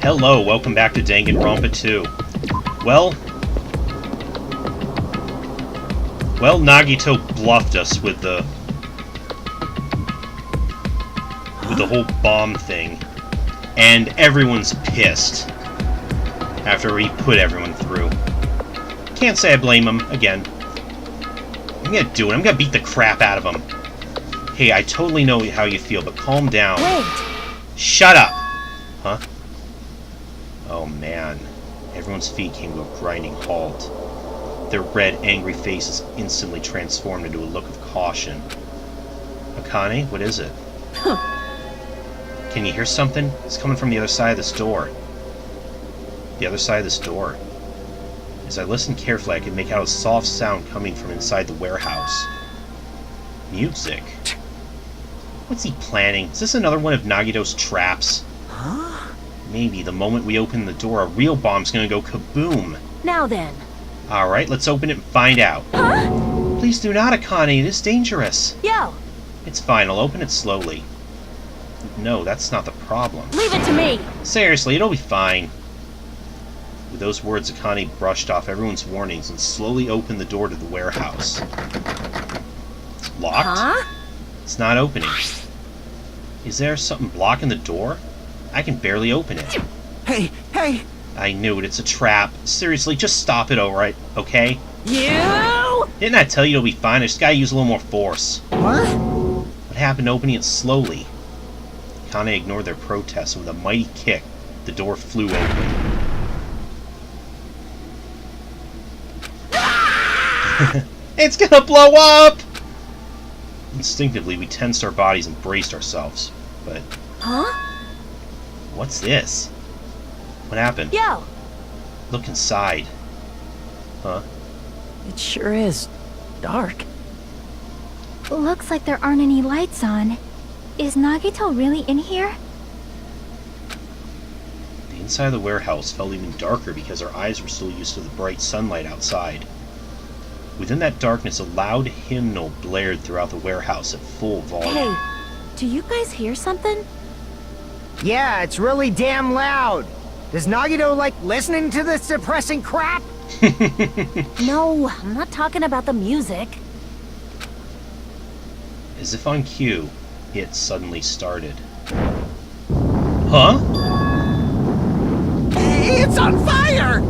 Hello, welcome back to Danganronpa 2. Well, Nagito bluffed us with the whole bomb thing, and everyone's pissed after we put everyone through. Can't say I blame him, again. I'm gonna do it. I'm gonna beat the crap out of him. Hey, I totally know how you feel, but calm down. Wait! Shut up! Huh? Oh man. Everyone's feet came to a grinding halt. Their red, angry faces instantly transformed into a look of caution. Akane, what is it? Huh. Can you hear something? It's coming from the other side of this door. The other side of this door. As I listened carefully, I could make out a soft sound coming from inside the warehouse. Music? What's he planning? Is this another one of Nagito's traps? Huh? Maybe the moment we open the door, a real bomb's gonna go kaboom. Now then. Alright, let's open it and find out. Huh? Please do not, Akane. It is dangerous. Yo! It's fine. I'll open it slowly. No, that's not the problem. Leave it to me! Seriously, it'll be fine. With those words, Akane brushed off everyone's warnings and slowly opened the door to the warehouse. It's locked? Huh? It's not opening. Is there something blocking the door? I can barely open it. Hey! I knew it. It's a trap. Seriously, just stop it, alright? Okay? You! Didn't I tell you it'll be fine? I just gotta use a little more force. What? What happened to opening it slowly? Akane ignored their protests, and with a mighty kick, the door flew open. It's gonna blow up! Instinctively, we tensed our bodies and braced ourselves. But... Huh? What's this? What happened? Yo! Look inside. Huh? It sure is dark. Looks like there aren't any lights on. Is Nagito really in here? The inside of the warehouse felt even darker because our eyes were still used to the bright sunlight outside. Within that darkness, a loud hymnal blared throughout the warehouse at full volume. Hey, do you guys hear something? Yeah, it's really damn loud. Does Nagito like listening to this depressing crap? No, I'm not talking about the music. As if on cue, it suddenly started. Huh? It's on fire!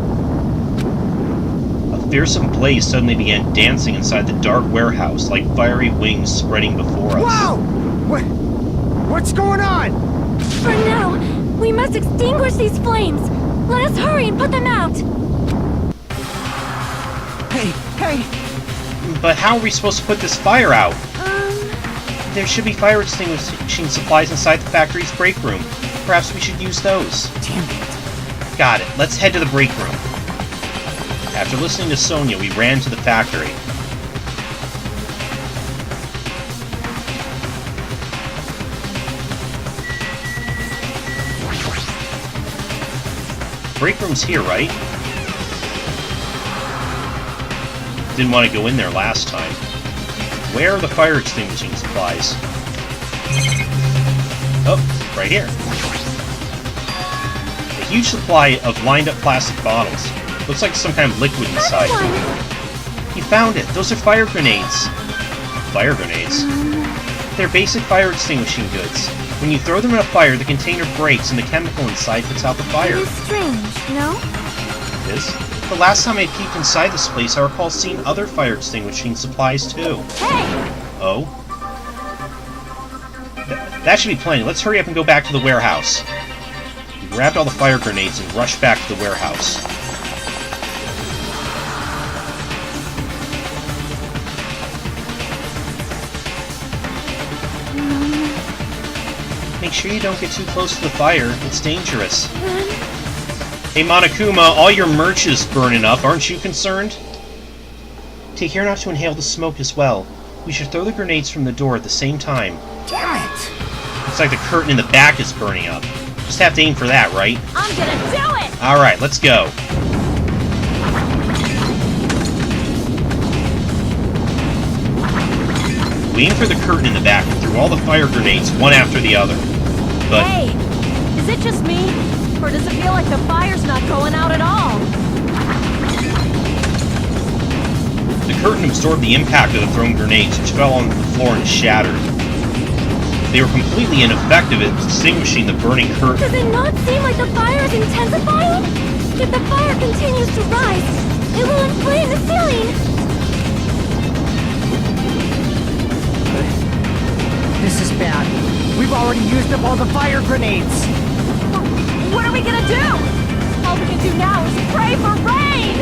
A fearsome blaze suddenly began dancing inside the dark warehouse, like fiery wings spreading before us. Wow! What's going on? For now, we must extinguish these flames. Let us hurry and put them out. Hey! But how are we supposed to put this fire out? There should be fire extinguishing supplies inside the factory's break room. Perhaps we should use those. Damn it. Got it. Let's head to the break room. After listening to Sonia, we ran to the factory. Break room's here, right? Didn't want to go in there last time. Where are the fire extinguishing supplies? Oh, right here. A huge supply of lined-up plastic bottles. Looks like some kind of liquid inside. You found it! Those are fire grenades! Fire grenades? They're basic fire extinguishing goods. When you throw them in a fire, the container breaks and the chemical inside puts out the fire. It is strange, no? This? The last time I peeked inside this place, I recall seeing other fire extinguishing supplies too. Hey! Oh? That should be plenty. Let's hurry up and go back to the warehouse. We grabbed all the fire grenades and rushed back to the warehouse. Make sure you don't get too close to the fire. It's dangerous. Hey Monokuma, all your merch is burning up. Aren't you concerned? Take care not to inhale the smoke as well. We should throw the grenades from the door at the same time. Damn it! Looks like the curtain in the back is burning up. Just have to aim for that, right? I'm gonna do it! Alright, let's go. We aimed for the curtain in the back and threw all the fire grenades one after the other. But Hey! Is it just me? Or does it feel like the fire's not going out at all? The curtain absorbed the impact of the thrown grenades, which fell on the floor and shattered. They were completely ineffective at extinguishing the burning curtain. Does it not seem like the fire is intensifying? If the fire continues to rise, it will inflame the ceiling. This is bad. We've already used up all the fire grenades. What are we gonna do? All we can do now is pray for rain!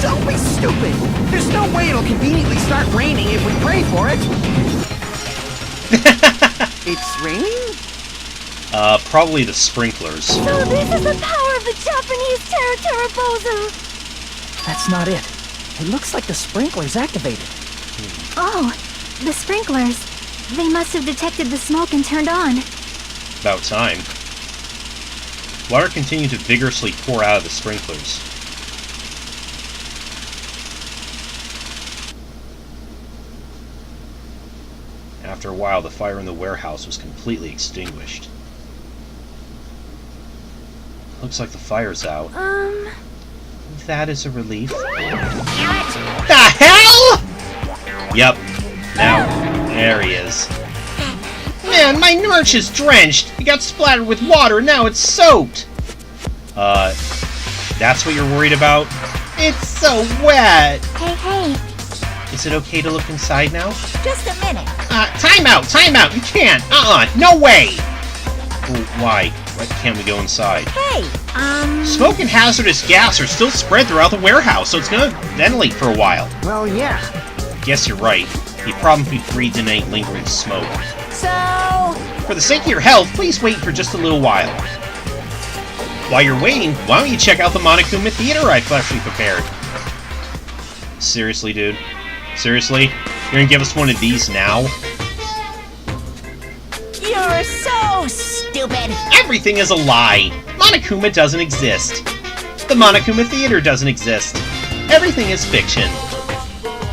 Don't be stupid! There's no way it'll conveniently start raining if we pray for it! It's raining? Probably the sprinklers. So this is the power of the Japanese Terra. That's not it. It looks like the sprinklers activated. Oh, the sprinklers. They must have detected the smoke and turned on. About time. Water continued to vigorously pour out of the sprinklers. After a while, the fire in the warehouse was completely extinguished. Looks like the fire's out. That is a relief. The hell?! Yep. Now, there he is. Man, my merch is drenched! It got splattered with water, now it's soaked! That's what you're worried about? It's so wet! Hey. Is it okay to look inside now? Just a minute. Time out! You can't! No way! Well, why? Why can't we go inside? Hey, Smoke and hazardous gas are still spread throughout the warehouse, so it's gonna ventilate for a while. Well, yeah. Guess you're right. You probably breathed in any lingering smoke. so... For the sake of your health, please wait for just a little while. While you're waiting, why don't you check out the Monokuma Theater I freshly prepared? Seriously, dude? Seriously? You're gonna give us one of these now? You're so stupid! Everything is a lie! Monokuma doesn't exist. The Monokuma Theater doesn't exist. Everything is fiction.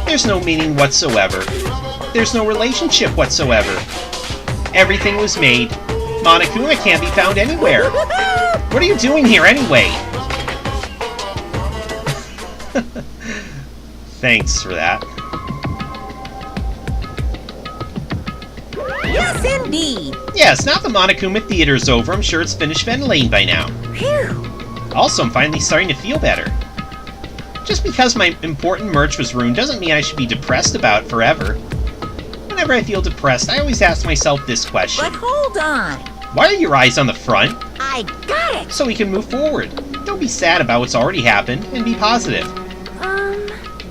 There's no meaning whatsoever. There's no relationship whatsoever. Everything was made. Monokuma can't be found anywhere. What are you doing here anyway? Thanks for that. Yes, indeed! Yes, now the Monokuma Theater's over, I'm sure it's finished ventilating by now. Phew! Also, I'm finally starting to feel better. Just because my important merch was ruined doesn't mean I should be depressed about it forever. Whenever I feel depressed, I always ask myself this question. But hold on! Why are your eyes on the front? I got it! So we can move forward. Don't be sad about what's already happened, and be positive.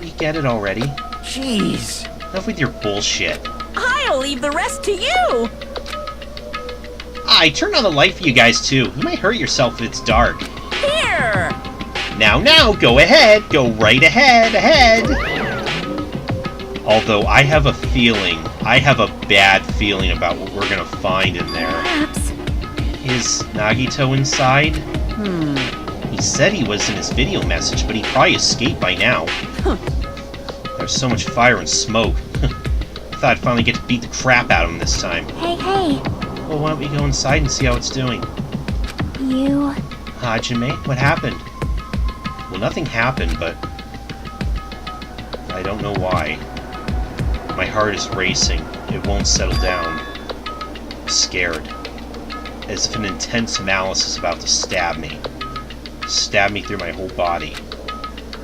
We get it already. Jeez. Enough with your bullshit. I'll leave the rest to you! Turn on the light for you guys too. You might hurt yourself if it's dark. Here! Now, go ahead. Go right ahead. Although I have a bad feeling about what we're gonna find in there. Perhaps. Is Nagito inside? He said he was in his video message, but he probably escaped by now. There's so much fire and smoke. I thought I'd finally get to beat the crap out of him this time. Hey. Well, why don't we go inside and see how it's doing? You... Hajime, what happened? Well, nothing happened, but... I don't know why. My heart is racing. It won't settle down. I'm scared. As if an intense malice is about to stab me. Stab me through my whole body.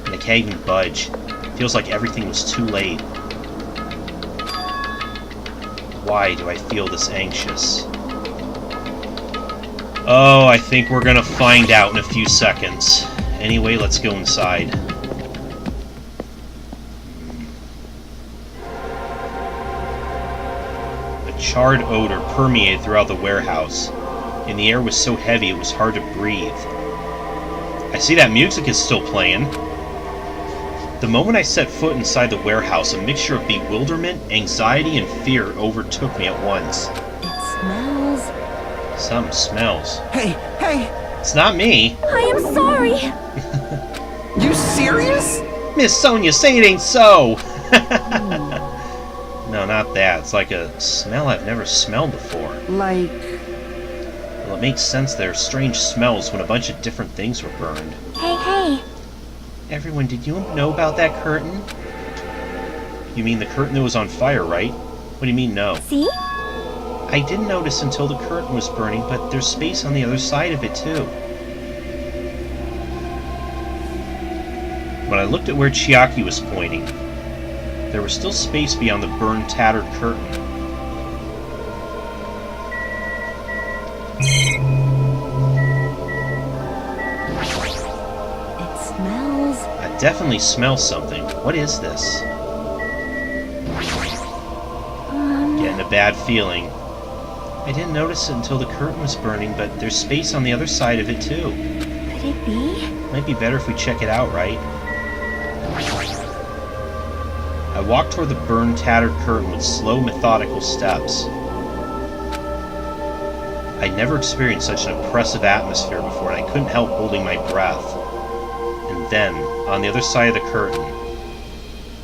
And I can't even budge. It feels like everything was too late. Why do I feel this anxious? Oh, I think we're gonna find out in a few seconds. Anyway, let's go inside. A charred odor permeated throughout the warehouse, and the air was so heavy it was hard to breathe. I see that music is still playing. The moment I set foot inside the warehouse, a mixture of bewilderment, anxiety, and fear overtook me at once. It smells... Something smells. Hey! It's not me. I am sorry. You serious? Miss Sonia, say it ain't so! No, not that. It's like a smell I've never smelled before. Like... Let makes sense there are strange smells when a bunch of different things were burned. Hey. Everyone, did you know about that curtain? You mean the curtain that was on fire, right? What do you mean, no? See? I didn't notice until the curtain was burning, but there's space on the other side of it, too. When I looked at where Chiaki was pointing, there was still space beyond the burned, tattered curtain. It smells... I definitely smell something. What is this? Getting a bad feeling. I didn't notice it until the curtain was burning, but there's space on the other side of it, too. Could it be? Might be better if we check it out, right? I walked toward the burned, tattered curtain with slow, methodical steps. I'd never experienced such an oppressive atmosphere before, and I couldn't help holding my breath. And then, on the other side of the curtain,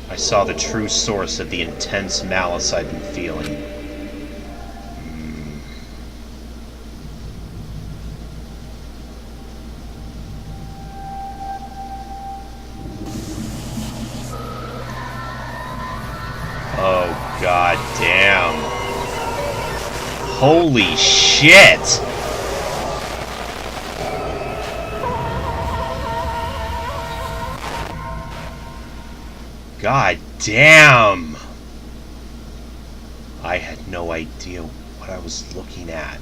I saw the true source of the intense malice I'd been feeling. Oh, god damn. Holy shit! God damn! I had no idea what I was looking at.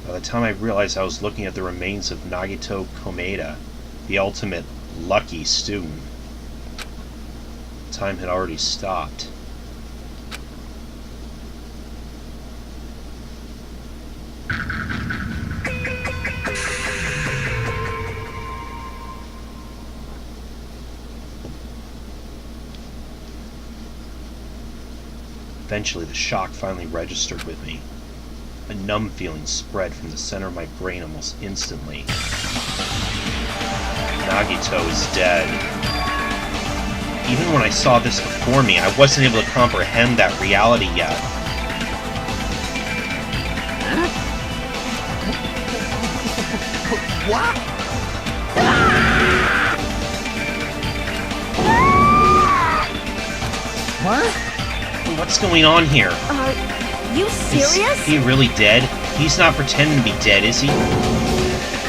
By the time I realized I was looking at the remains of Nagito Komeda, the ultimate lucky student, time had already stopped. Eventually, the shock finally registered with me. A numb feeling spread from the center of my brain almost instantly. Nagito is dead. Even when I saw this before me, I wasn't able to comprehend that reality yet. What? What? What's going on here? You serious? Is he really dead? He's not pretending to be dead, is he?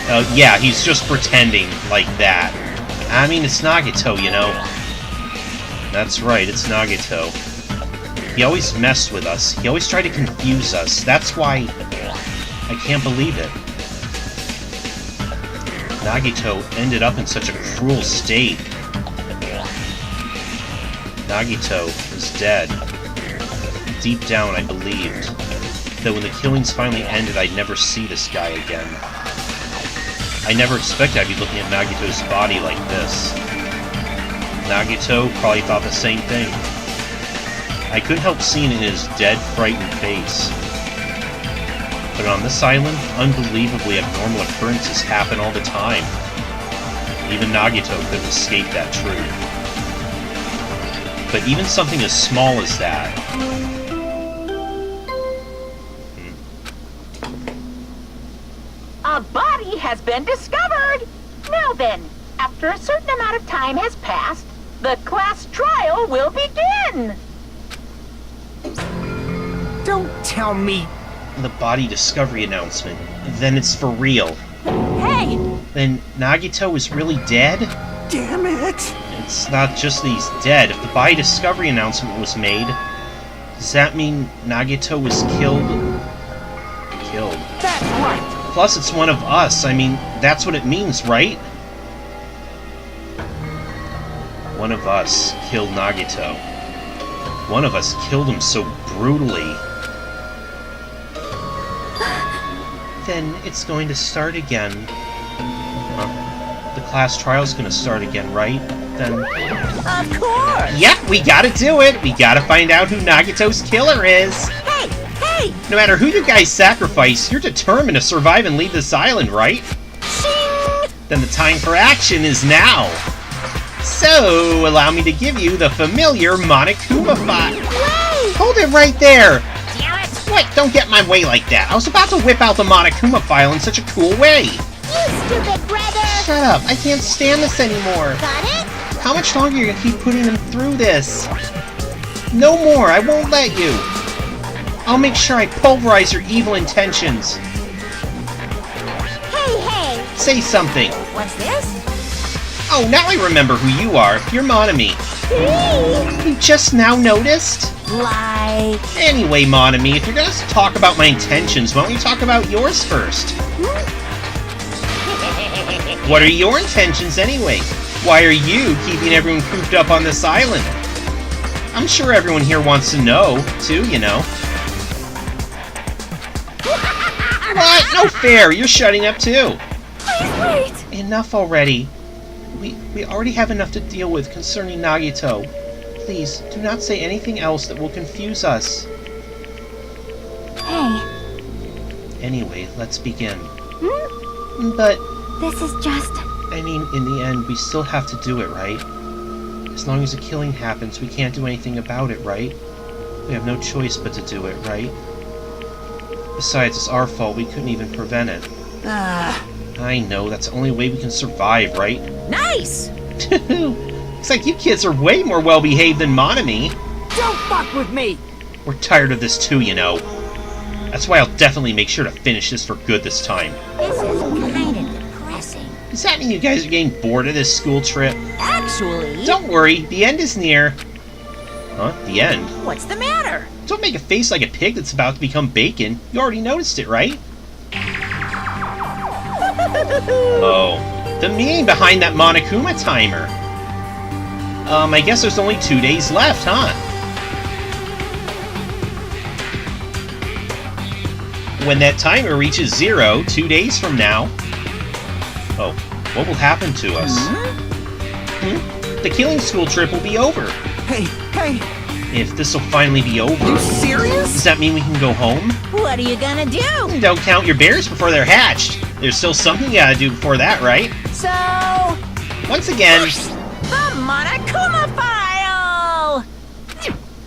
Oh, yeah, he's just pretending like that. I mean, it's Nagito, you know. That's right, it's Nagito. He always messed with us. He always tried to confuse us. That's why I can't believe it. Nagito ended up in such a cruel state. Nagito is dead. Deep down, I believed that when the killings finally ended, I'd never see this guy again. I never expected I'd be looking at Nagito's body like this. Nagito probably thought the same thing. I couldn't help seeing in his dead, frightened face. But on this island, unbelievably abnormal occurrences happen all the time. Even Nagito couldn't escape that truth. But even something as small as that... A body has been discovered! Now then, after a certain amount of time has passed, the class trial will begin! Don't tell me. The body discovery announcement. Then it's for real. Hey! Then Nagito is really dead? Damn it. It's not just that he's dead. If the body discovery announcement was made, does that mean Nagito was killed? Killed. That's right. Plus, it's one of us. I mean, that's what it means, right? One of us killed Nagito. One of us killed him so brutally. Then it's going to start again. The class trial's going to start again, right? Then... Of course! Yeah, we gotta do it! We gotta find out who Nagito's killer is! Hey! Hey! No matter who you guys sacrifice, you're determined to survive and leave this island, right? Shing! Then the time for action is now! So, allow me to give you the familiar Monokuma fight. Wait! Hold it right there! Damn it! What? Don't get my way like that. I was about to whip out the Monokuma file in such a cool way. You stupid brother! Shut up. I can't stand this anymore. Got it? How much longer are you gonna keep putting them through this? No more. I won't let you. I'll make sure I pulverize your evil intentions. Hey! Say something. What's this? Oh, now I remember who you are. You're Monami. You just now noticed? Like... Anyway, Monami, if you're gonna talk about my intentions, why don't you talk about yours first? What are your intentions anyway? Why are you keeping everyone cooped up on this island? I'm sure everyone here wants to know, too, you know. What? No fair! You're shutting up too! Wait! Enough already. We already have enough to deal with concerning Nagito. Please, do not say anything else that will confuse us. Hey, Anyway, let's begin. But, this is just... I mean, in the end, we still have to do it, right? As long as a killing happens, we can't do anything about it, right? We have no choice but to do it, right? Besides, it's our fault, we couldn't even prevent it. I know, that's the only way we can survive, right? Nice! Looks like you kids are way more well-behaved than Monami. Don't fuck with me! We're tired of this too, you know. That's why I'll definitely make sure to finish this for good this time. This is kind of depressing. Does that mean you guys are getting bored of this school trip? Actually... Don't worry, the end is near. Huh? The end? What's the matter? Don't make a face like a pig that's about to become bacon. You already noticed it, right? Oh. The meaning behind that Monokuma timer. I guess there's only 2 days left, huh? When that timer reaches 0, 2 days from now... Oh, what will happen to us? The killing school trip will be over. Hey! If this will finally be over... You serious? Does that mean we can go home? What are you gonna do? Don't count your bears before they're hatched. There's still something you gotta do before that, right? So... Once again... The Monokuma file!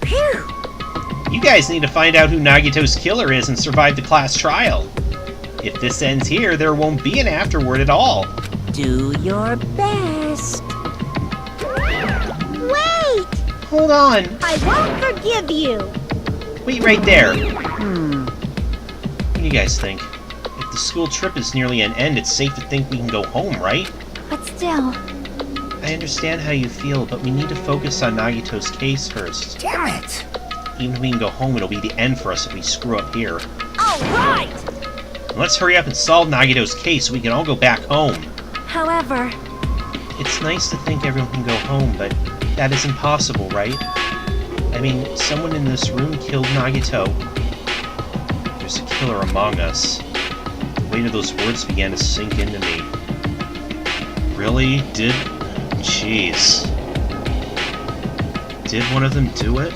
Phew! You guys need to find out who Nagito's killer is and survive the class trial. If this ends here, there won't be an afterword at all. Do your best. Wait! Hold on. I won't forgive you! Wait right there. What do you guys think? If the school trip is nearly an end, it's safe to think we can go home, right? But still... I understand how you feel, but we need to focus on Nagito's case first. Damn it! Even if we can go home, it'll be the end for us if we screw up here. Alright! Let's hurry up and solve Nagito's case so we can all go back home. However... It's nice to think everyone can go home, but that is impossible, right? I mean, someone in this room killed Nagito. There's a killer among us. The weight of those words began to sink into me. Really? Jeez. Did one of them do it?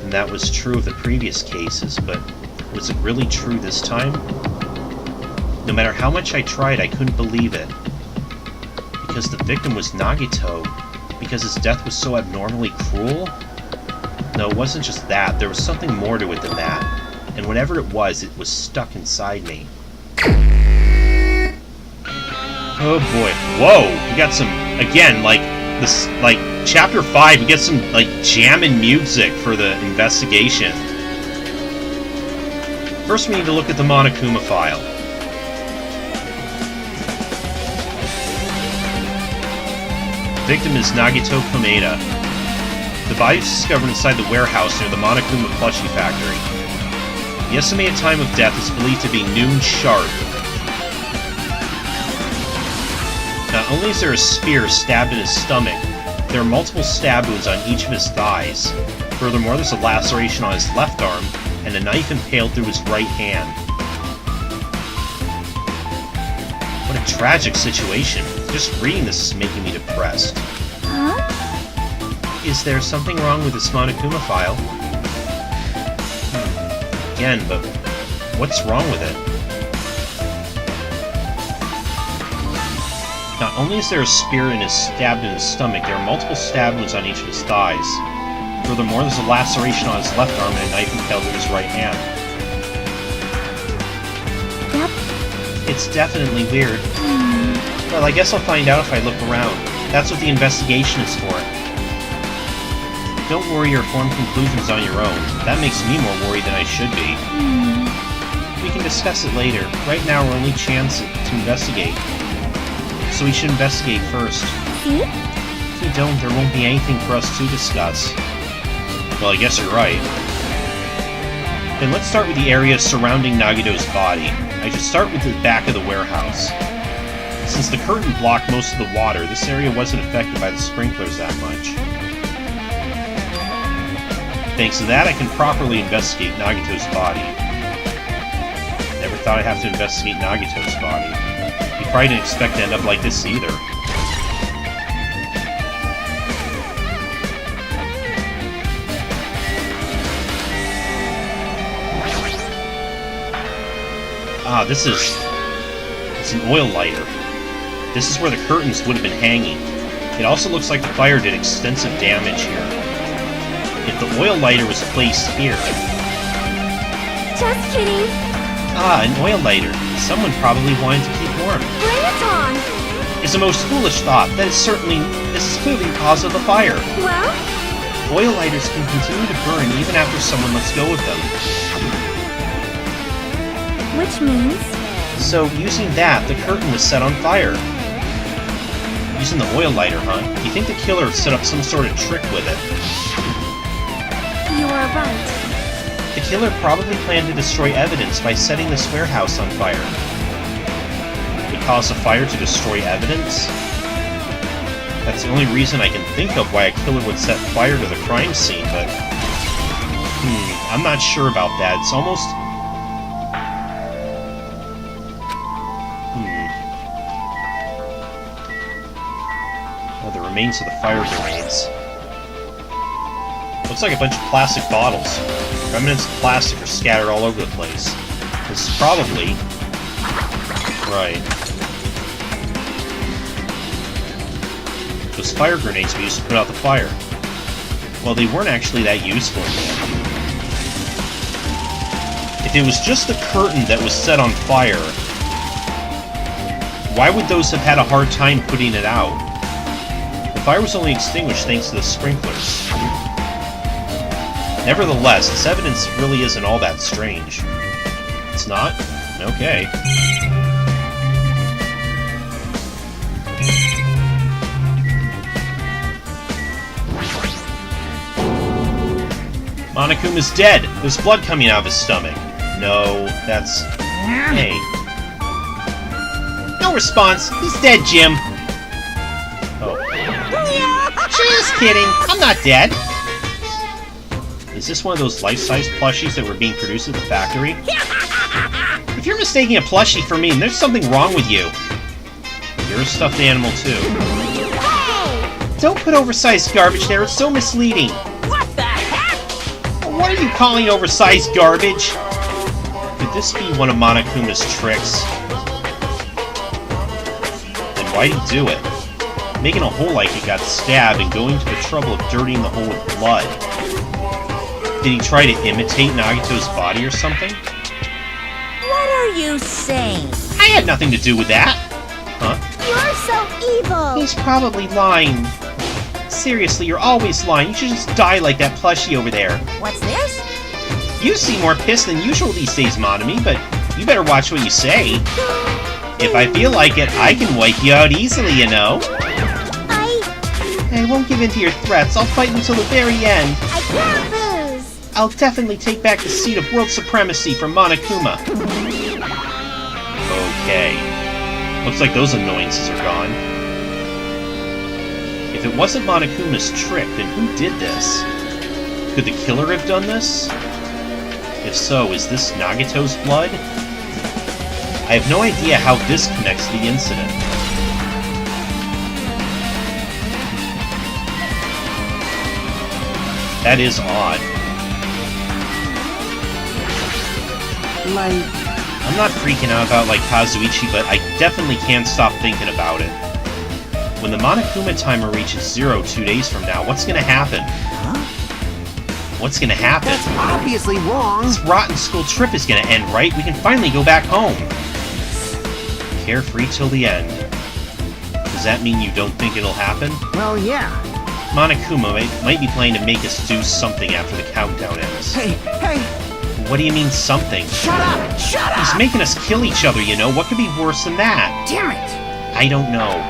And that was true of the previous cases, but was it really true this time? No matter how much I tried, I couldn't believe it. Because the victim was Nagito? Because his death was so abnormally cruel? No, it wasn't just that. There was something more to it than that. And whatever it was stuck inside me. Oh boy. Whoa! We got some, again, like, this, like, Chapter 5, we get some, like, jammin' music for the investigation. First we need to look at the Monokuma file. Victim is Nagito Komeda. The body was discovered inside the warehouse near the Monokuma plushie factory. The estimated time of death is believed to be noon sharp. Not only is there a spear stabbed in his stomach, there are multiple stab wounds on each of his thighs. Furthermore, there's a laceration on his left arm, and a knife impaled through his right hand. What a tragic situation. Just reading this is making me depressed. Huh? Is there something wrong with this Monokuma file? Again, but what's wrong with it? Not only is there a spear stabbed in his stomach, there are multiple stab wounds on each of his thighs. Furthermore, there's a laceration on his left arm and a knife impaled in his right hand. Yep. It's definitely weird. Well, I guess I'll find out if I look around. That's what the investigation is for. Don't worry or form conclusions on your own. That makes me more worried than I should be. We can discuss it later. Right now, our only chance is to investigate. So we should investigate first. See? If we don't, there won't be anything for us to discuss. Well, I guess you're right. Then let's start with the area surrounding Nagito's body. I should start with the back of the warehouse. Since the curtain blocked most of the water, this area wasn't affected by the sprinklers that much. Thanks to that, I can properly investigate Nagito's body. Never thought I'd have to investigate Nagito's body. You probably didn't expect to end up like this either. Ah, it's an oil lighter. This is where the curtains would have been hanging. It also looks like the fire did extensive damage here. If the oil lighter was placed here... Just kidding. Ah, an oil lighter. Someone probably wanted to keep warm. Bring it on. It's a most foolish thought. This is clearly the cause of the fire. Well? Oil lighters can continue to burn even after someone lets go of them. Which means? So, using that, the curtain was set on fire. Using the oil lighter, huh? You think the killer set up some sort of trick with it? You are right. The killer probably planned to destroy evidence by setting this warehouse on fire. It caused a fire to destroy evidence? That's the only reason I can think of why a killer would set fire to the crime scene, but... I'm not sure about that. It's almost... Oh, the remains of the fire grenades. Looks like a bunch of plastic bottles. Remnants of plastic are scattered all over the place. This is probably... Right. Those fire grenades we used to put out the fire. Well, they weren't actually that useful in the end. If it was just the curtain that was set on fire, why would those have had a hard time putting it out? The fire was only extinguished thanks to the sprinklers. Nevertheless, this evidence really isn't all that strange. It's not? Okay. Monokuma's dead! There's blood coming out of his stomach. No, that's... Hey. No response! He's dead, Jim! Oh. Just kidding! I'm not dead! Is this one of those life-size plushies that were being produced at the factory? If you're mistaking a plushie for me, then there's something wrong with you. You're a stuffed animal, too. Don't put oversized garbage there, it's so misleading. What the heck? What are you calling oversized garbage? Could this be one of Monokuma's tricks? Then why'd he do it? Making a hole like he got stabbed and going to the trouble of dirtying the hole with blood. Did he try to imitate Nagito's body or something? What are you saying? I had nothing to do with that! Huh? You're so evil. He's probably lying. Seriously, you're always lying. You should just die like that plushie over there. What's this? You seem more pissed than usual these days, Monami, but you better watch what you say. If I feel like it, I can wipe you out easily, you know. I won't give in to your threats. I'll fight until the very end. I can't lose. I'll definitely take back the seat of world supremacy from Monokuma. Okay. Looks like those annoyances are gone. If it wasn't Monokuma's trick, then who did this? Could the killer have done this? If so, is this Nagito's blood? I have no idea how this connects to the incident. That is odd. I'm not freaking out about like Kazuichi, but I definitely can't stop thinking about it. When the Monokuma timer reaches 0 2 days from now, what's gonna happen? What's gonna happen? That's obviously wrong. This rotten school trip is gonna end, right? We can finally go back home. Carefree till the end. Does that mean you don't think it'll happen? Well, yeah. Monokuma might be planning to make us do something after the countdown ends. Hey! What do you mean, something? Shut up! Shut up! He's making us kill each other, you know? What could be worse than that? Damn it! I don't know.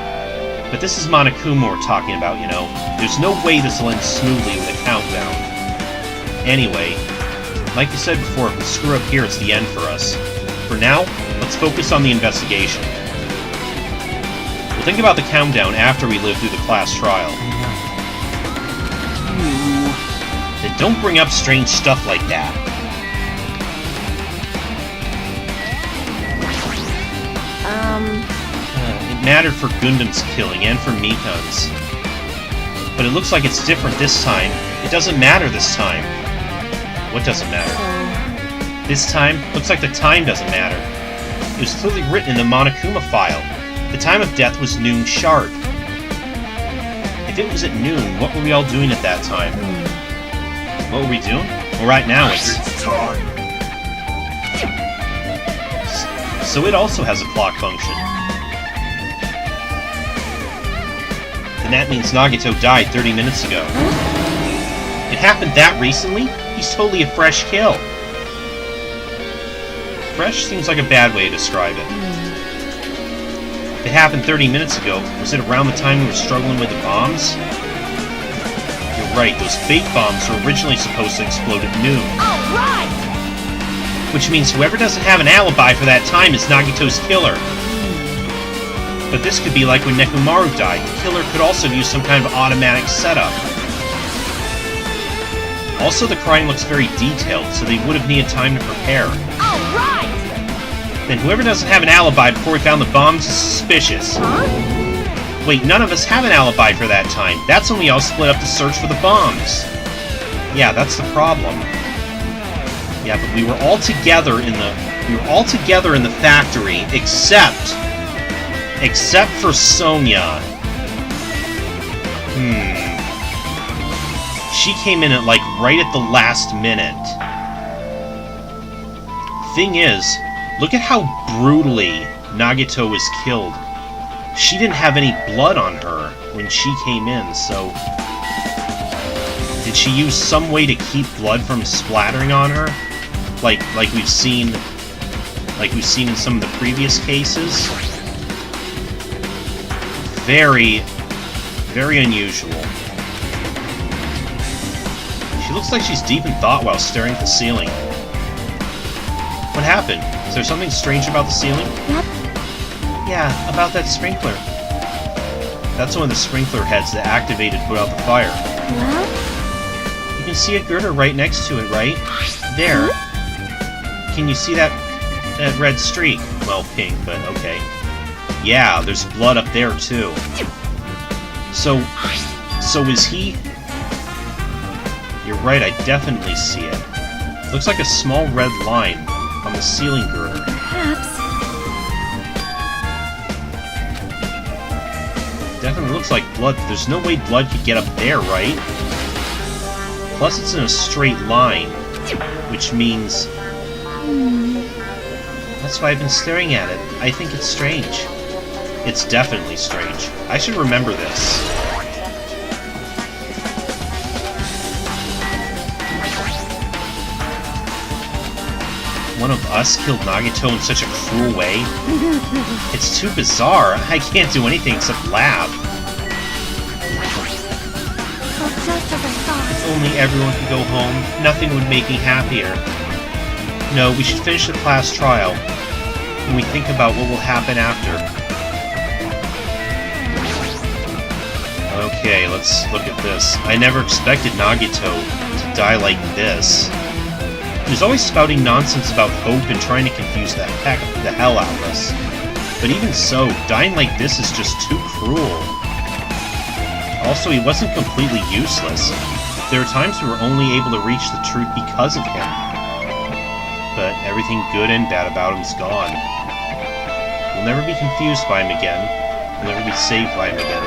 But this is Monokuma we're talking about, you know? There's no way this will end smoothly with a countdown. Anyway, like you said before, if we screw up here, it's the end for us. For now, let's focus on the investigation. We'll think about the countdown after we live through the class trial. Then don't bring up strange stuff like that. It mattered for Gundam's killing and for Mikan's. But it looks like it's different this time. It doesn't matter this time. What doesn't matter? This time, looks like the time doesn't matter. It was clearly written in the Monokuma file. The time of death was noon sharp. If it was at noon, what were we all doing at that time? What were we doing? Well, right now it's time. So it also has a clock function. Then that means Nagito died 30 minutes ago. It happened that recently? He's totally a fresh kill. Fresh seems like a bad way to describe it. If it happened 30 minutes ago, was it around the time we were struggling with the bombs? You're right, those fake bombs were originally supposed to explode at noon. Alright! Which means whoever doesn't have an alibi for that time is Nagito's killer. But this could be like when Nekomaru died. The killer could also use some kind of automatic setup. Also, the crime looks very detailed, so they would have needed time to prepare. Alright! Then whoever doesn't have an alibi before we found the bombs is suspicious. Huh? Wait, none of us have an alibi for that time. That's when we all split up to search for the bombs. Yeah, that's the problem. Yeah, but we were all together in the factory, except for Sonya. She came in at right at the last minute. Thing is, look at how brutally Nagito was killed. She didn't have any blood on her when she came in, so did she use some way to keep blood from splattering on her? Like we've seen in some of the previous cases? Very, very unusual. She looks like she's deep in thought while staring at the ceiling. What happened? Is there something strange about the ceiling? Yep. Yeah, about that sprinkler. That's one of the sprinkler heads that activated to put out the fire. Well? You can see a girder right next to it, right? There. Can you see that red streak? Well, pink, but okay. Yeah, there's blood up there, too. So is he... You're right, I definitely see it. Looks like a small red line on the ceiling girder. Perhaps. Definitely looks like blood, but there's no way blood could get up there, right? Plus it's in a straight line, which means... That's why I've been staring at it. I think it's strange. It's definitely strange. I should remember this. One of us killed Nagito in such a cruel way? It's too bizarre. I can't do anything except laugh. Well, just as I thought. If only everyone could go home, nothing would make me happier. No, we should finish the class trial when we think about what will happen after. Okay, let's look at this. I never expected Nagito to die like this. He was always spouting nonsense about hope and trying to confuse the hell out of us. But even so, dying like this is just too cruel. Also, he wasn't completely useless. There were times we were only able to reach the truth because of him. But everything good and bad about him is gone. We'll never be confused by him again. We'll never be saved by him again.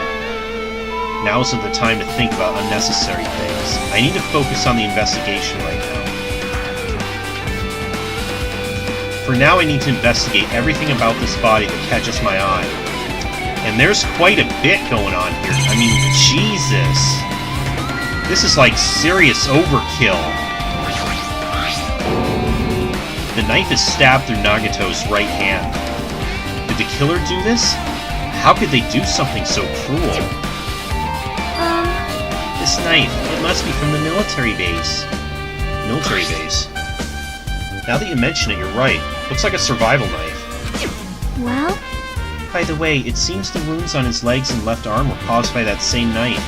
Now isn't the time to think about unnecessary things. I need to focus on the investigation right now. For now, I need to investigate everything about this body that catches my eye. And there's quite a bit going on here. I mean, Jesus. This is like serious overkill. The knife is stabbed through Nagato's right hand. Did the killer do this? How could they do something so cruel? This knife, it must be from the military base. Military base? Now that you mention it, you're right. Looks like a survival knife. Well? By the way, it seems the wounds on his legs and left arm were caused by that same knife.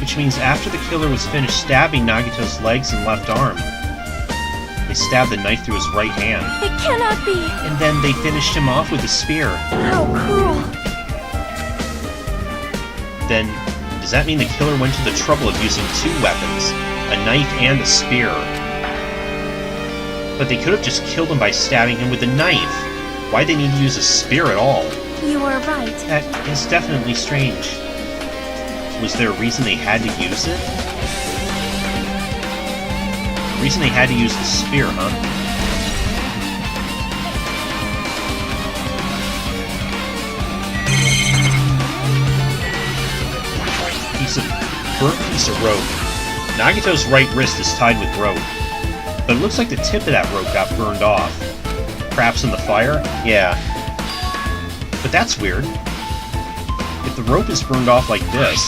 Which means after the killer was finished stabbing Nagato's legs and left arm, they stabbed the knife through his right hand. It cannot be! And then they finished him off with a spear. How cruel! Then, does that mean the killer went to the trouble of using two weapons, a knife and a spear? But they could have just killed him by stabbing him with a knife. Why'd they need to use a spear at all? You are right. That is definitely strange. Was there a reason they had to use it? A reason they had to use the spear, huh? Burnt piece of rope. Nagato's right wrist is tied with rope. But it looks like the tip of that rope got burned off. Perhaps in the fire? Yeah. But that's weird. If the rope is burned off like this,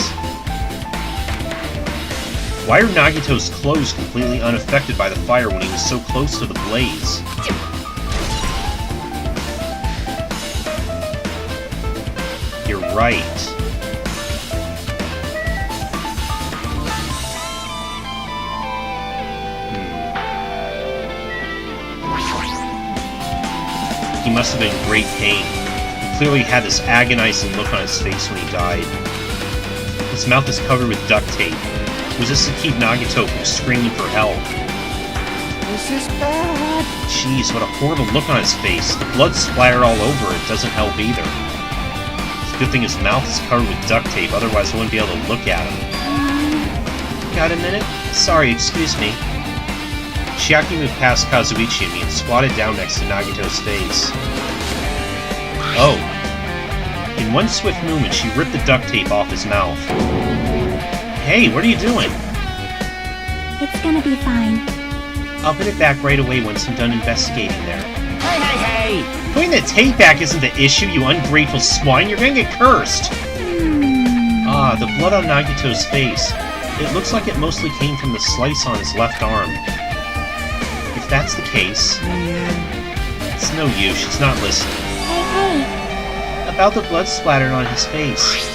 why are Nagato's clothes completely unaffected by the fire when he was so close to the blaze? You're right. He must have been in great pain. He clearly had this agonizing look on his face when he died. His mouth is covered with duct tape. Was this to keep Nagato from screaming for help? This is bad. Jeez, what a horrible look on his face. The blood splattered all over it doesn't help either. It's a good thing his mouth is covered with duct tape, otherwise I wouldn't be able to look at him. Got a minute? Sorry, excuse me. Chiaki moved past Kazuichi and me and squatted down next to Nagato's face. Oh. In one swift movement, she ripped the duct tape off his mouth. Hey, what are you doing? It's gonna be fine. I'll put it back right away once I'm done investigating there. Hey! Putting the tape back isn't the issue, you ungrateful swine. You're gonna get cursed. Ah, the blood on Nagato's face. It looks like it mostly came from the slice on his left arm. If that's the case, it's no use. She's not listening. Hey! About the blood splattered on his face.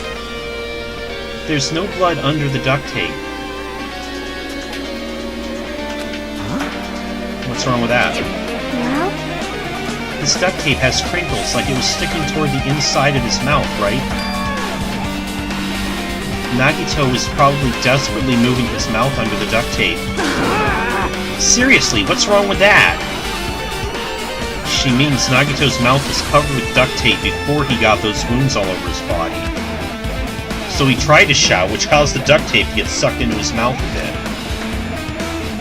There's no blood under the duct tape. What's wrong with that? Well? This duct tape has crinkles, like it was sticking toward the inside of his mouth, right? Nagito was probably desperately moving his mouth under the duct tape. Seriously, what's wrong with that? She means Nagito's mouth was covered with duct tape before he got those wounds all over his body. So he tried to shout, which caused the duct tape to get sucked into his mouth a bit.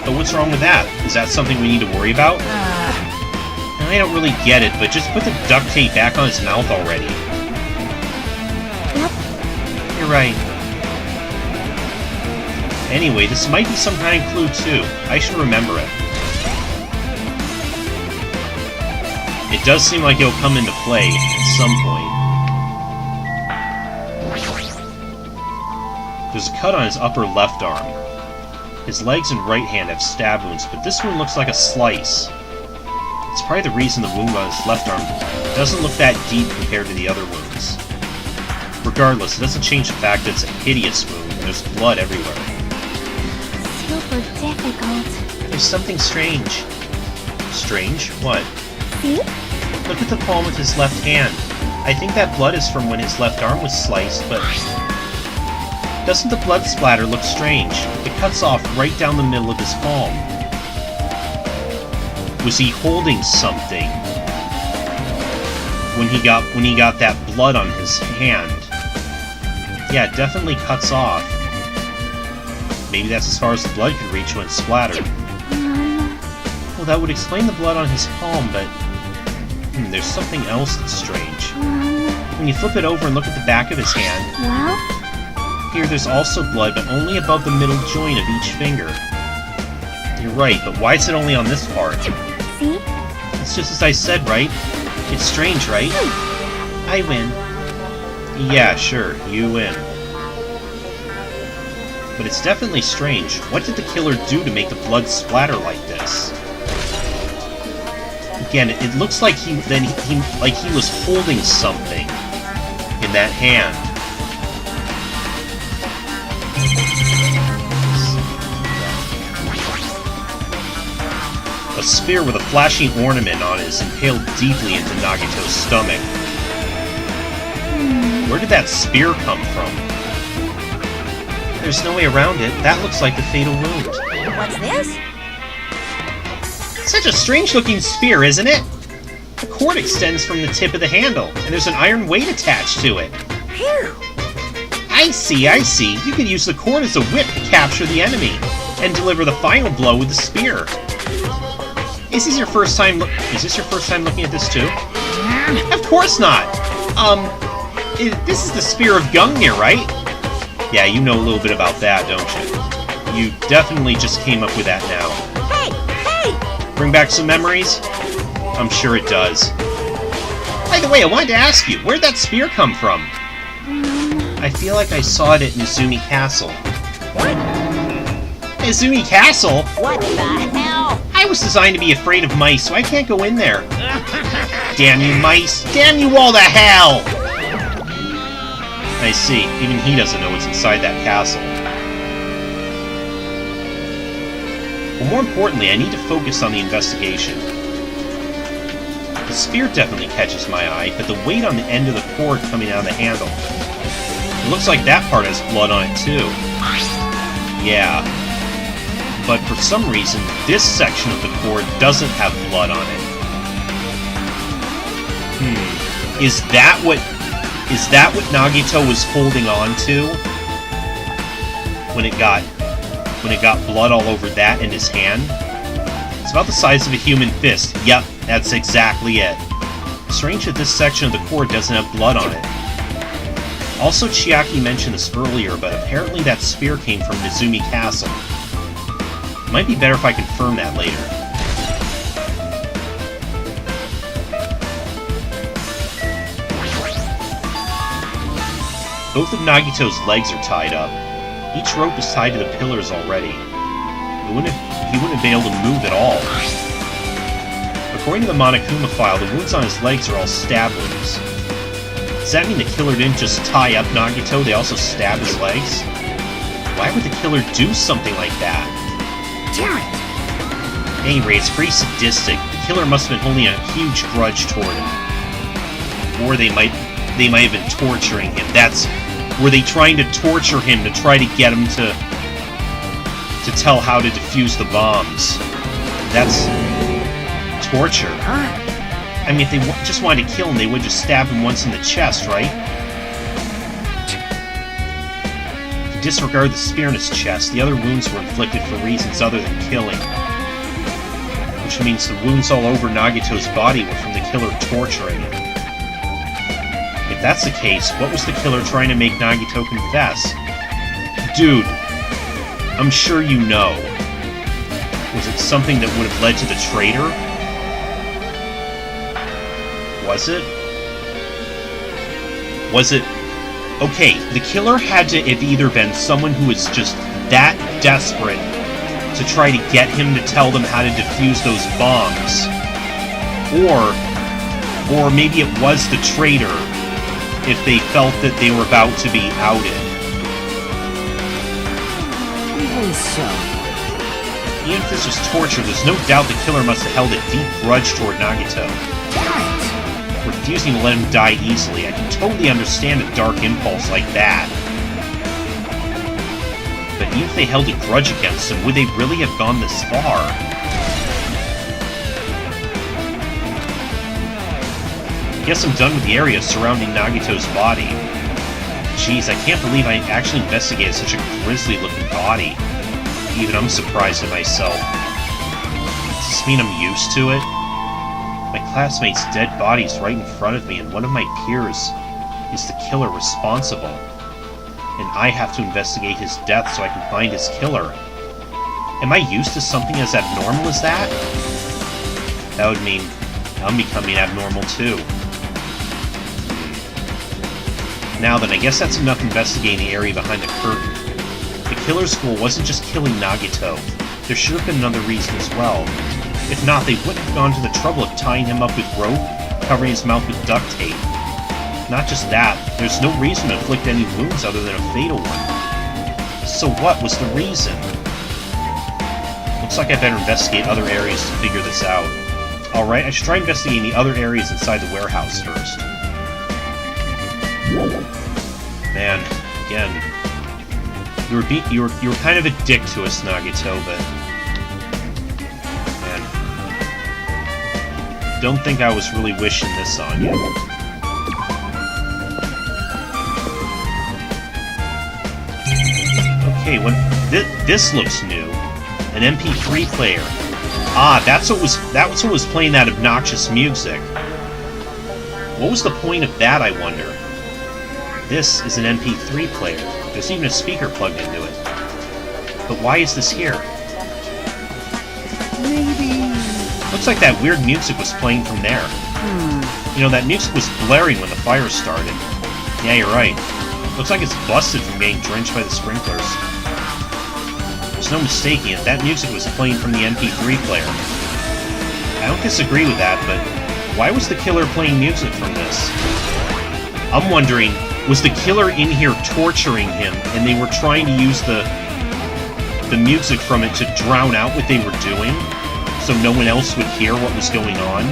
But what's wrong with that? Is that something we need to worry about? I don't really get it, but just put the duct tape back on his mouth already. Yep. You're right. Anyway, this might be some kind of clue too. I should remember it. It does seem like it'll come into play at some point. There's a cut on his upper left arm. His legs and right hand have stab wounds, but this one looks like a slice. It's probably the reason the wound on his left arm doesn't look that deep compared to the other wounds. Regardless, it doesn't change the fact that it's a hideous wound and there's blood everywhere. Super difficult. There's something strange. Strange? What? See? Look at the palm of his left hand. I think that blood is from when his left arm was sliced, but... doesn't the blood splatter look strange? It cuts off right down the middle of his palm. Was he holding something when he got that blood on his hand? Yeah, it definitely cuts off. Maybe that's as far as the blood could reach when splattered. Well, that would explain the blood on his palm, but... there's something else that's strange. When you flip it over and look at the back of his hand... Well? Here, there's also blood, but only above the middle joint of each finger. You're right, but why is it only on this part? See? It's just as I said, right? It's strange, right? I win. Yeah, sure, you win. But it's definitely strange. What did the killer do to make the blood splatter like this? Again, it looks like he was holding something in that hand. A spear with a flashing ornament on it is impaled deeply into Nagito's stomach. Where did that spear come from? There's no way around it. That looks like the fatal wound. What's this? Such a strange-looking spear, isn't it? The cord extends from the tip of the handle, and there's an iron weight attached to it. Phew. I see. You can use the cord as a whip to capture the enemy, and deliver the final blow with the spear. Is this your first time looking at this too? Of course not! This is the Spear of Gungnir, right? Yeah, you know a little bit about that, don't you? You definitely just came up with that now. Hey! Bring back some memories? I'm sure it does. By the way, I wanted to ask you, where'd that spear come from? I feel like I saw it at Nezumi Castle. What? Nezumi Castle? What the hell? I was designed to be afraid of mice, so I can't go in there. Damn you, mice! Damn you all to hell! I see. Even he doesn't know what's inside that castle. But more importantly, I need to focus on the investigation. The spear definitely catches my eye, but the weight on the end of the cord coming out of the handle. It looks like that part has blood on it too. Yeah. But for some reason, this section of the cord doesn't have blood on it. Is that what Nagito was holding on to when it got blood all over that in his hand? It's about the size of a human fist. Yep, that's exactly it. Strange that this section of the cord doesn't have blood on it. Also, Chiaki mentioned this earlier, but apparently that spear came from Nezumi Castle. Might be better if I confirm that later. Both of Nagito's legs are tied up. Each rope is tied to the pillars already. He wouldn't have been able to move at all. According to the Monokuma file, the wounds on his legs are all stab wounds. Does that mean the killer didn't just tie up Nagito, they also stabbed his legs? Why would the killer do something like that? Damn it! At any rate, it's pretty sadistic. The killer must have been holding a huge grudge toward him. Or they might have been torturing him. Were they trying to torture him to try to get him to tell how to defuse the bombs? That's torture. I mean, if they just wanted to kill him, they would just stab him once in the chest, right? If you disregard the spear in his chest, the other wounds were inflicted for reasons other than killing. Which means the wounds all over Nagito's body were from the killer torturing him. If that's the case, what was the killer trying to make Nagito confess? Dude, I'm sure you know. Was it something that would have led to the traitor? Was it? Okay, the killer had to have either been someone who was just that desperate to try to get him to tell them how to defuse those bombs. Or maybe it was the traitor if they felt that they were about to be outed. Even so. Even if this was torture, there's no doubt the killer must have held a deep grudge toward Nagito. Refusing to let him die easily. I can totally understand a dark impulse like that. But even if they held a grudge against him, would they really have gone this far? Guess I'm done with the area surrounding Nagito's body. Jeez, I can't believe I actually investigated such a grisly-looking body. Even I'm surprised at myself. Does this mean I'm used to it? My classmate's dead body's right in front of me, and one of my peers is the killer responsible. And I have to investigate his death so I can find his killer. Am I used to something as abnormal as that? That would mean I'm becoming abnormal too. Now then, I guess that's enough investigating the area behind the curtain. The killer school wasn't just killing Nagito. There should have been another reason as well. If not, they wouldn't have gone to the trouble of tying him up with rope, covering his mouth with duct tape. Not just that, there's no reason to inflict any wounds other than a fatal one. So what was the reason? Looks like I better investigate other areas to figure this out. Alright, I should try investigating the other areas inside the warehouse first. Man, again, you were kind of a dick to us, Nagito, but man, don't think I was really wishing this on you. Okay, this looks new. An MP3 player. Ah, that's what was playing that obnoxious music. What was the point of that, I wonder? This is an MP3 player. There's even a speaker plugged into it. But why is this here? Maybe... Looks like that weird music was playing from there. You know, that music was blaring when the fire started. Yeah, you're right. Looks like it's busted from getting drenched by the sprinklers. There's no mistaking it. That music was playing from the MP3 player. I don't disagree with that, but why was the killer playing music from this? I'm wondering, was the killer in here torturing him, and they were trying to use the music from it to drown out what they were doing, so no one else would hear what was going on?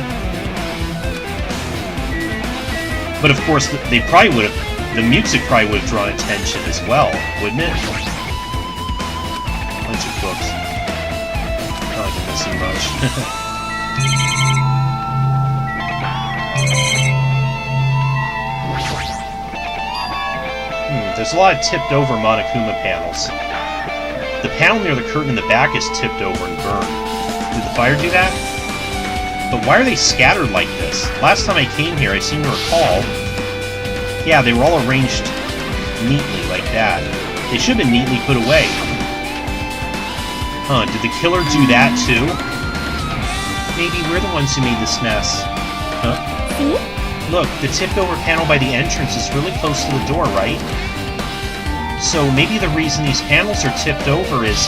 But of course, the music probably would have drawn attention as well, wouldn't it? Bunch of books. Not like I'm missing much. There's a lot of tipped-over Monokuma panels. The panel near the curtain in the back is tipped over and burned. Did the fire do that? But why are they scattered like this? Last time I came here, I seem to recall... Yeah, they were all arranged neatly like that. They should have been neatly put away. Huh, did the killer do that too? Maybe we're the ones who made this mess. Huh? Look, the tipped-over panel by the entrance is really close to the door, right? So maybe the reason these panels are tipped over is...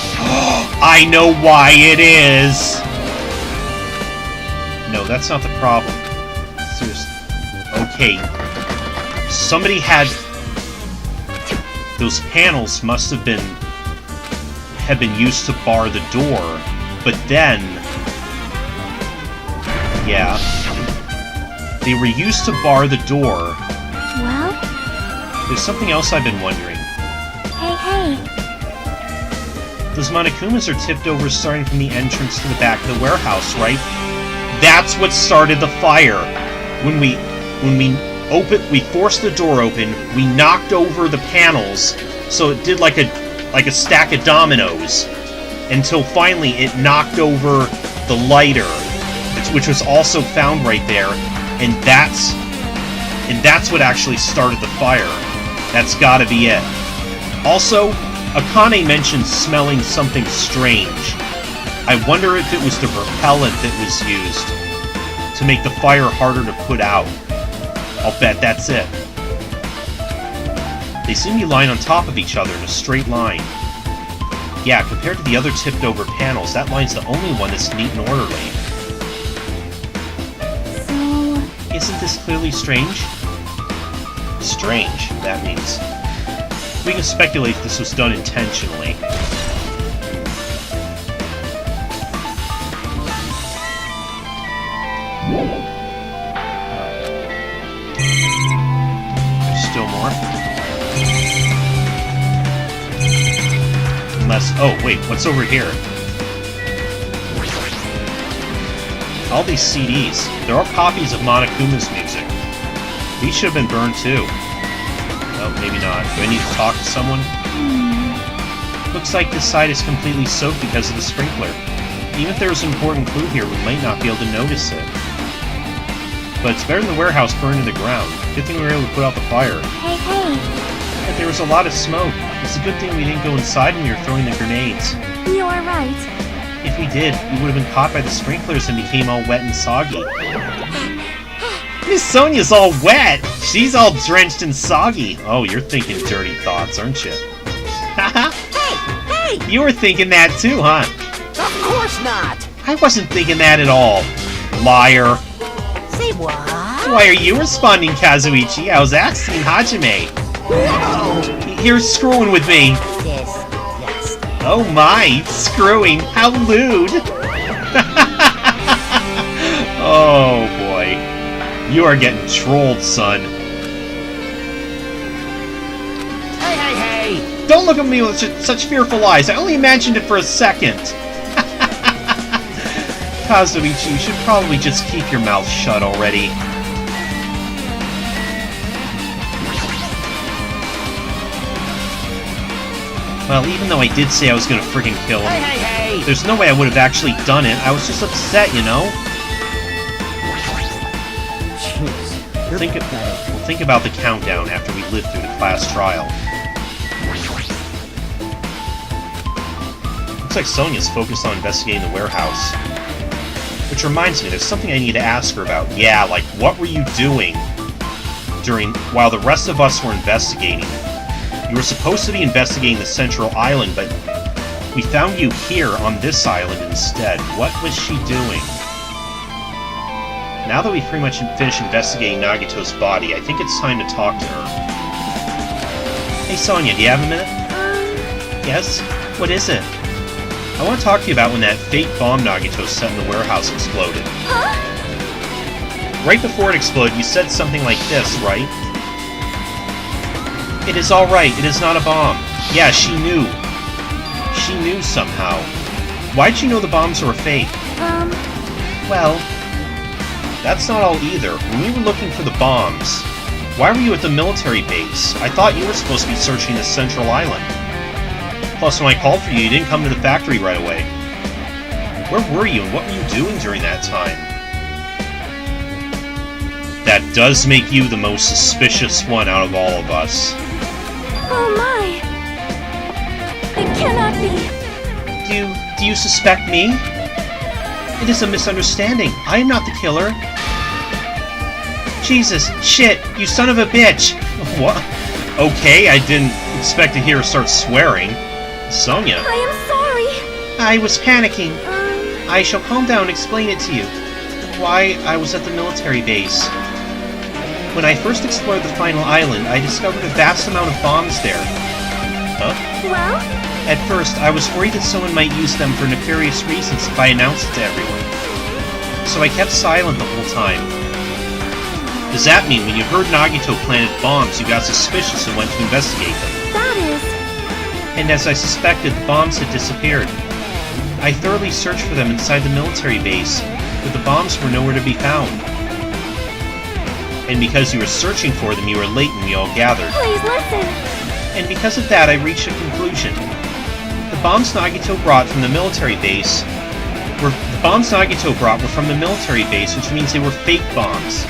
I know why it is! No, that's not the problem. Seriously. Okay. Somebody had... Those panels must have been used to bar the door, but then... Yeah. They were used to bar the door. Well? There's something else I've been wondering. Hey. Those Monokumas are tipped over starting from the entrance to the back of the warehouse, right? That's what started the fire. When we forced the door open, we knocked over the panels, so it did like a stack of dominoes, until finally it knocked over the lighter, which was also found right there, and that's what actually started the fire. That's gotta be it. Also, Akane mentioned smelling something strange. I wonder if it was the repellent that was used to make the fire harder to put out. I'll bet that's it. They seem to be lying on top of each other in a straight line. Yeah, compared to the other tipped-over panels, that line's the only one that's neat and orderly. So... Isn't this clearly strange? Strange, that means. We can speculate this was done intentionally. Still more? Unless... Oh, wait, what's over here? All these CDs. They're all copies of Monokuma's music. These should have been burned too. Oh, maybe not. Do I need to talk to someone? Looks like this side is completely soaked because of the sprinkler. Even if there was an important clue here, we might not be able to notice it. But it's better than the warehouse burned to the ground. Good thing we were able to put out the fire. Hey, hey. But there was a lot of smoke. It's a good thing we didn't go inside when we were throwing the grenades. You are right. If we did, we would have been caught by the sprinklers and became all wet and soggy. Miss Sonia's all wet! She's all drenched and soggy! Oh, you're thinking dirty thoughts, aren't you? Haha! Hey! You were thinking that too, huh? Of course not! I wasn't thinking that at all. Liar. Say what? Why are you responding, Kazuichi? I was asking Hajime. Whoa! You're screwing with me. Yes. Oh my, screwing. How lewd. Oh boy. You are getting trolled, son. Hey! Don't look at me with such fearful eyes. I only imagined it for a second. Kazuichi, you should probably just keep your mouth shut already. Well, even though I did say I was gonna friggin' kill him, Hey! there's no way I would have actually done it. I was just upset, you know? Jeez, you're pathetic. Think about the countdown after we live through the class trial. Looks like Sonia's focused on investigating the warehouse. Which reminds me, there's something I need to ask her about. Yeah, like, what were you doing while the rest of us were investigating? You were supposed to be investigating the central island, but we found you here on this island instead. What was she doing? Now that we've pretty much finished investigating Nagito's body, I think it's time to talk to her. Hey Sonia, do you have a minute? Yes? What is it? I want to talk to you about when that fake bomb Nagito set in the warehouse exploded. Huh? Right before it exploded, you said something like this, right? It is alright, it is not a bomb. Yeah, she knew. She knew somehow. Why'd you know the bombs were fake? Well, that's not all either. When we were looking for the bombs, why were you at the military base? I thought you were supposed to be searching the central island. Plus, when I called for you, you didn't come to the factory right away. Where were you, and what were you doing during that time? That does make you the most suspicious one out of all of us. Oh my! It cannot be! Do you suspect me? It is a misunderstanding. I am not the killer. Jesus, shit, you son of a bitch! What? Okay, I didn't expect to hear her start swearing. Sonia. I am sorry! I was panicking. I shall calm down and explain it to you. Why I was at the military base. When I first explored the final island, I discovered a vast amount of bombs there. Huh? Well? At first, I was worried that someone might use them for nefarious reasons if I announced it to everyone. So I kept silent the whole time. Does that mean when you heard Nagito planted bombs, you got suspicious and went to investigate them? That is... And as I suspected, the bombs had disappeared. I thoroughly searched for them inside the military base, but the bombs were nowhere to be found. And because you were searching for them, you were late when we all gathered. Please listen! And because of that, I reached a conclusion. The bombs Nagito brought from the military base were from the military base, which means they were fake bombs.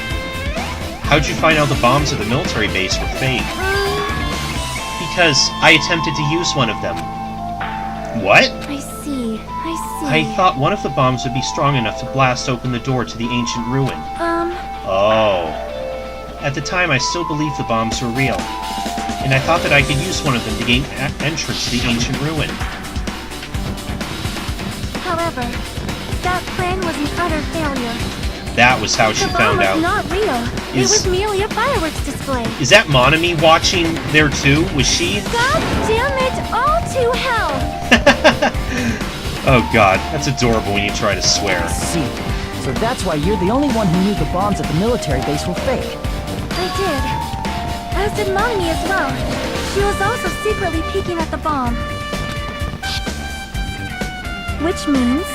How'd you find out the bombs at the military base were fake? Because I attempted to use one of them. What? I see. I thought one of the bombs would be strong enough to blast open the door to the ancient ruin. Oh. At the time, I still believed the bombs were real, and I thought that I could use one of them to gain entrance to the ancient ruin. However, that plan was an utter failure. That was how she found out. The bomb was not real. It was merely a fireworks display. Is that Monami watching there too? Was she? God damn it, all to hell! Oh god, that's adorable when you try to swear. See, so that's why you're the only one who knew the bombs at the military base were fake. I did. As did Mommy as well. She was also secretly peeking at the bomb. Which means...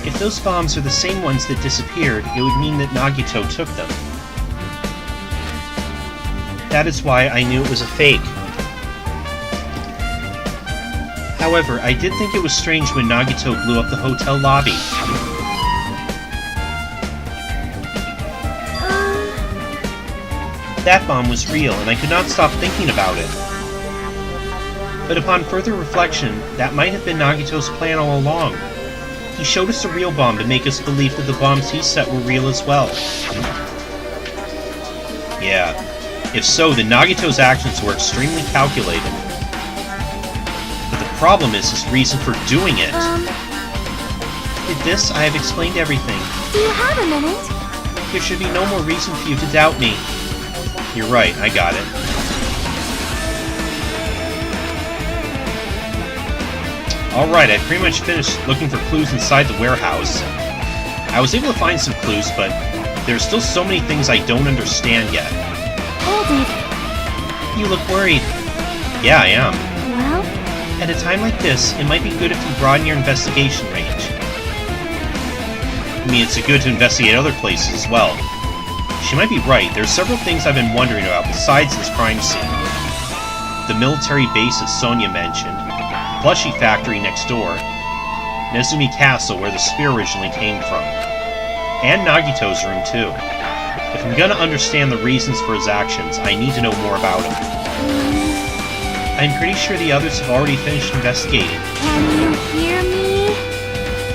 If those bombs are the same ones that disappeared, it would mean that Nagito took them. That is why I knew it was a fake. However, I did think it was strange when Nagito blew up the hotel lobby. That bomb was real, and I could not stop thinking about it. But upon further reflection, that might have been Nagito's plan all along. He showed us a real bomb to make us believe that the bombs he set were real as well. Yeah. If so, then Nagito's actions were extremely calculated. But the problem is his reason for doing it. With this, I have explained everything. Do you have a minute? There should be no more reason for you to doubt me. You're right, I got it. Alright, I pretty much finished looking for clues inside the warehouse. I was able to find some clues, but there's still so many things I don't understand yet. Hold it. You look worried. Yeah, I am. Well? At a time like this, it might be good if you broaden your investigation range. I mean, it's good to investigate other places as well. She might be right. There's several things I've been wondering about besides this crime scene. The military base that Sonia mentioned, plushie factory next door, Nezumi Castle where the spear originally came from, and Nagito's room too. If I'm gonna understand the reasons for his actions, I need to know more about him. I'm pretty sure the others have already finished investigating. Can you hear me?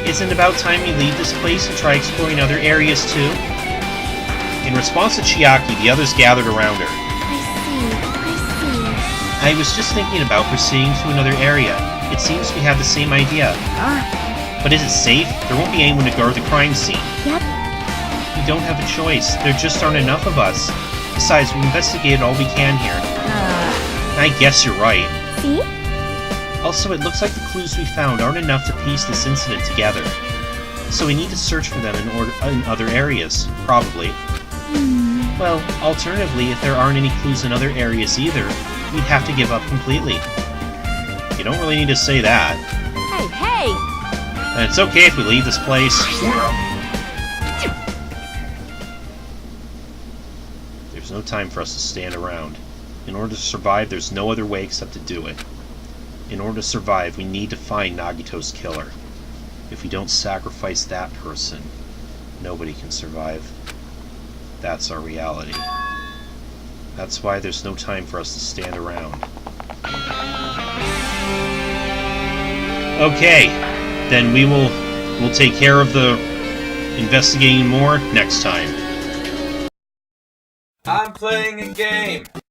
Isn't it about time we leave this place and try exploring other areas too? In response to Chiaki, the others gathered around her. I see. I was just thinking about proceeding to another area. It seems we have the same idea. But is it safe? There won't be anyone to guard the crime scene. Yep. We don't have a choice. There just aren't enough of us. Besides, we've investigated all we can here. I guess you're right. See? Also, it looks like the clues we found aren't enough to piece this incident together. So we need to search for them in other areas, probably. Well, alternatively, if there aren't any clues in other areas either, we'd have to give up completely. You don't really need to say that. Hey, hey! And it's okay if we leave this place. There's no time for us to stand around. In order to survive, there's no other way except to do it. In order to survive, we need to find Nagito's killer. If we don't sacrifice that person, nobody can survive. That's our reality. That's why there's no time for us to stand around. Okay, then we'll take care of the investigating more next time. I'm playing a game.